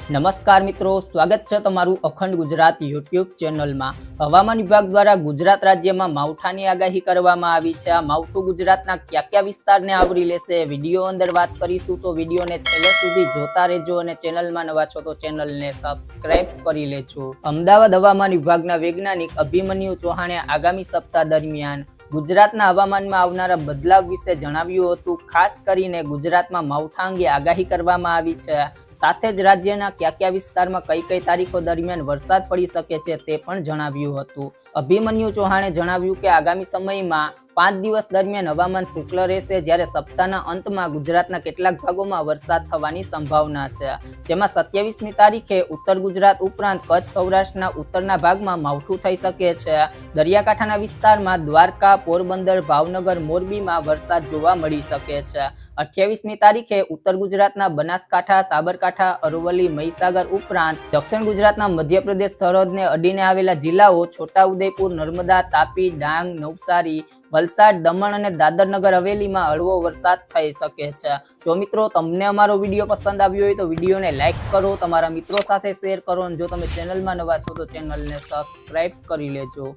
નમસ્કાર મિત્રો, સ્વાગત છે તમારું અખંડ ગુજરાત યુટ્યુબ ચેનલમાં। હવામાન વિભાગ દ્વારા ગુજરાત રાજ્યમાં માવઠાની આગાહી કરવામાં આવી છે। આ માવઠું ગુજરાતના કયા વિસ્તારને આવરી લેશે વિડીયો અંદર વાત કરીશું, તો વિડીયોને છેલ્લે સુધી જોતા રહેજો અને ચેનલમાં નવા છો તો ચેનલને સબસ્ક્રાઇબ કરી લેજો। અમદાવાદ હવામાન વિભાગના વૈજ્ઞાનિક અભિમન્યુ ચૌહાણે આગામી સપ્તાહ દરમિયાન ગુજરાતના હવામાનમાં આવનારા બદલાવ વિશે જણાવ્યું હતું। ખાસ કરીને ગુજરાતમાં માવઠા અંગે આગાહી કરવામાં આવી છે। સાથે જ રાજ્યના કયા વિસ્તારમાં કઈ તારીખો દરમિયાન વરસાદ પડી શકે છે તે પણ જણાવ્યું હતું। અભિમન્યુ ચૌહાણે જણાવ્યું કે આગામી સમયમાં 5 દિવસ દરમિયાન હવામાન શુક્લ રહેશે, જ્યારે સપ્તાહના અંતમાં ગુજરાતના કેટલાક ભાગોમાં વરસાદ થવાની સંભાવના છે, જેમાં 27મી તારીખે ઉત્તર ગુજરાત ઉપરાંત કચ્છ સૌરાષ્ટ્રના ઉત્તરના ભાગમાં માવઠું થઈ શકે છે। દરિયાકાંઠાના વિસ્તારમાં દ્વારકા, પોરબંદર, ભાવનગર, મોરબીમાં વરસાદ જોવા મળી શકે છે। 28મી તારીખે ઉત્તર ગુજરાતના બનાસકાંઠા, સાબરકાંઠા, અરવલ્લી, મહીસાગર ઉપરાંત દક્ષિણ ગુજરાતના મધ્યપ્રદેશ સરહદને અડીને આવેલા જિલ્લાઓ છોટાઉદેપુર, નર્મદા, તાપી, ડાંગ, નવસારી, વલસાડ, દમણ અને દાદર નગર હવેલીમાં હળવો વરસાદ થઈ શકે છે। જો મિત્રો તમને અમારો વિડીયો પસંદ આવ્યો હોય તો વિડીયોને લાઈક કરો, તમારા મિત્રો સાથે શેર કરો અને જો તમે ચેનલમાં નવા છો તો ચેનલને સબસ્ક્રાઇબ કરી લેજો।